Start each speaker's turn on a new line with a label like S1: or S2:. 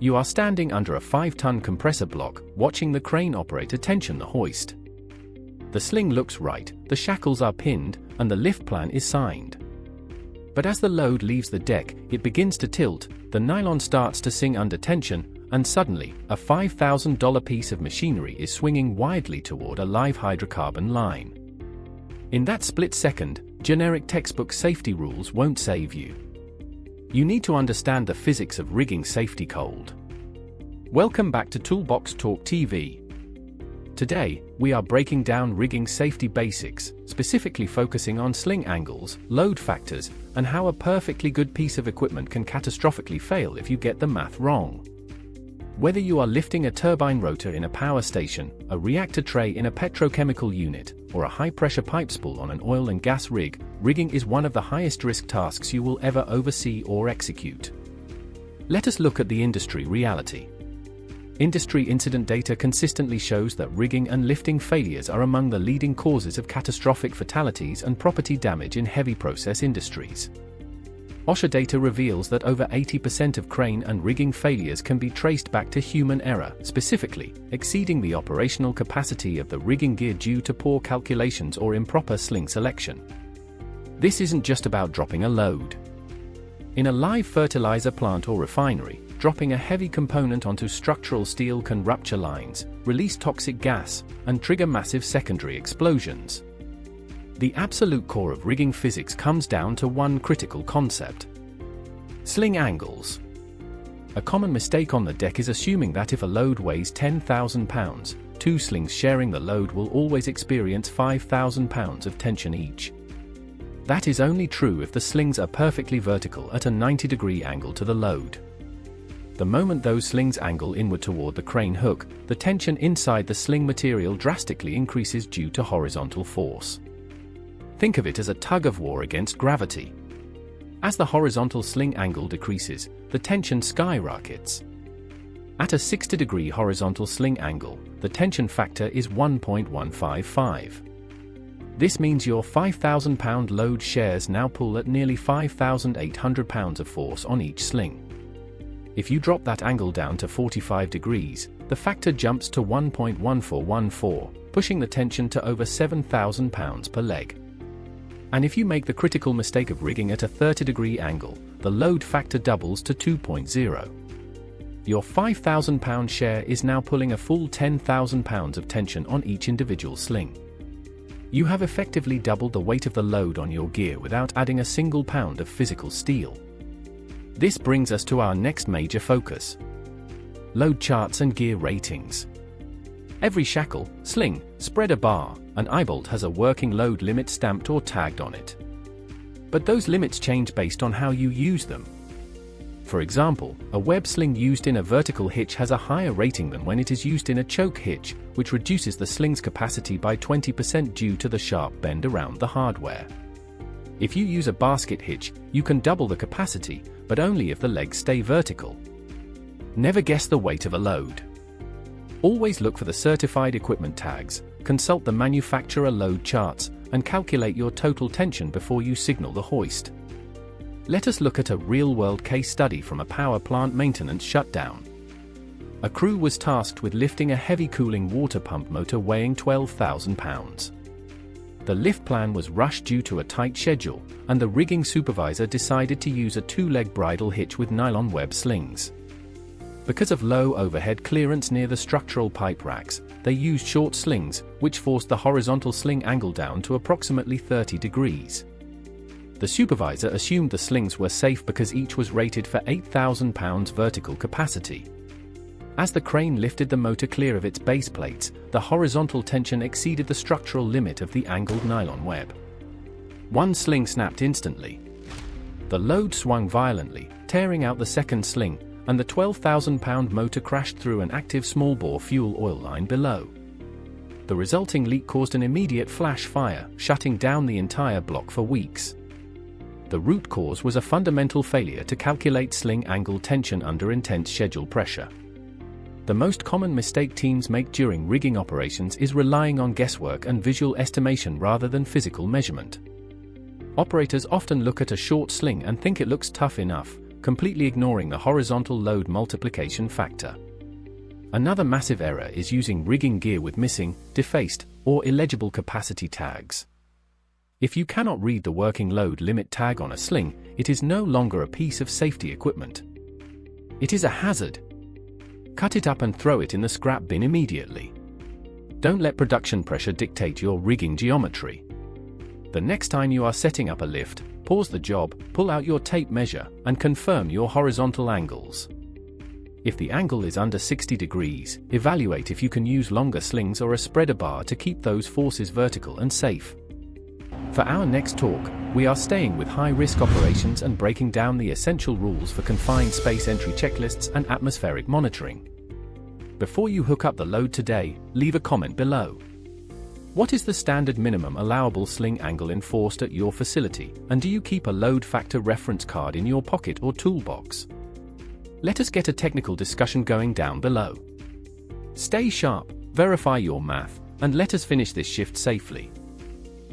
S1: You are standing under a 5-ton compressor block, watching the crane operator tension the hoist. The sling looks right, the shackles are pinned, and the lift plan is signed. But as the load leaves the deck, it begins to tilt, the nylon starts to sing under tension, and suddenly, a $5,000 piece of machinery is swinging wildly toward a live hydrocarbon line. In that split second, generic textbook safety rules won't save you. You need to understand the physics of rigging safety cold. Welcome back to Toolbox Talk TV. Today, we are breaking down rigging safety basics, specifically focusing on sling angles, load factors, and how a perfectly good piece of equipment can catastrophically fail if you get the math wrong. Whether you are lifting a turbine rotor in a power station, a reactor tray in a petrochemical unit, or a high-pressure pipe spool on an oil and gas rig, rigging is one of the highest-risk tasks you will ever oversee or execute. Let us look at the industry reality. Industry incident data consistently shows that rigging and lifting failures are among the leading causes of catastrophic fatalities and property damage in heavy process industries. OSHA data reveals that over 80% of crane and rigging failures can be traced back to human error, specifically, exceeding the operational capacity of the rigging gear due to poor calculations or improper sling selection. This isn't just about dropping a load. In a live fertilizer plant or refinery, dropping a heavy component onto structural steel can rupture lines, release toxic gas, and trigger massive secondary explosions. The absolute core of rigging physics comes down to one critical concept: sling angles. A common mistake on the deck is assuming that if a load weighs 10,000 pounds, two slings sharing the load will always experience 5,000 pounds of tension each. That is only true if the slings are perfectly vertical at a 90-degree angle to the load. The moment those slings angle inward toward the crane hook, the tension inside the sling material drastically increases due to horizontal force. Think of it as a tug-of-war against gravity. As the horizontal sling angle decreases, the tension skyrockets. At a 60-degree horizontal sling angle, the tension factor is 1.155. This means your 5,000-pound load shares now pull at nearly 5,800 pounds of force on each sling. If you drop that angle down to 45 degrees, the factor jumps to 1.1414, pushing the tension to over 7,000 pounds per leg. And if you make the critical mistake of rigging at a 30-degree angle, the load factor doubles to 2.0. Your 5,000-pound share is now pulling a full 10,000 pounds of tension on each individual sling. You have effectively doubled the weight of the load on your gear without adding a single pound of physical steel. This brings us to our next major focus: load charts and gear ratings. Every shackle, sling, spreader bar, and eye-bolt has a working load limit stamped or tagged on it. But those limits change based on how you use them. For example, a web sling used in a vertical hitch has a higher rating than when it is used in a choke hitch, which reduces the sling's capacity by 20% due to the sharp bend around the hardware. If you use a basket hitch, you can double the capacity, but only if the legs stay vertical. Never guess the weight of a load. Always look for the certified equipment tags, consult the manufacturer load charts, and calculate your total tension before you signal the hoist. Let us look at a real-world case study from a power plant maintenance shutdown. A crew was tasked with lifting a heavy cooling water pump motor weighing 12,000 pounds. The lift plan was rushed due to a tight schedule, and the rigging supervisor decided to use a 2-leg bridle hitch with nylon web slings. Because of low overhead clearance near the structural pipe racks, they used short slings, which forced the horizontal sling angle down to approximately 30 degrees. The supervisor assumed the slings were safe because each was rated for 8,000 pounds vertical capacity. As the crane lifted the motor clear of its base plates, the horizontal tension exceeded the structural limit of the angled nylon web. One sling snapped instantly. The load swung violently, tearing out the second sling, and the 12,000-pound motor crashed through an active small-bore fuel oil line below. The resulting leak caused an immediate flash fire, shutting down the entire block for weeks. The root cause was a fundamental failure to calculate sling angle tension under intense schedule pressure. The most common mistake teams make during rigging operations is relying on guesswork and visual estimation rather than physical measurement. Operators often look at a short sling and think it looks tough enough, completely ignoring the horizontal load multiplication factor. Another massive error is using rigging gear with missing, defaced, or illegible capacity tags. If you cannot read the working load limit tag on a sling, it is no longer a piece of safety equipment. It is a hazard. Cut it up and throw it in the scrap bin immediately. Don't let production pressure dictate your rigging geometry. The next time you are setting up a lift, pause the job, pull out your tape measure, and confirm your horizontal angles. If the angle is under 60 degrees, evaluate if you can use longer slings or a spreader bar to keep those forces vertical and safe. For our next talk, we are staying with high-risk operations and breaking down the essential rules for confined space entry checklists and atmospheric monitoring. Before you hook up the load today, leave a comment below. What is the standard minimum allowable sling angle enforced at your facility, and do you keep a load factor reference card in your pocket or toolbox? Let us get a technical discussion going down below. Stay sharp, verify your math, and let us finish this shift safely.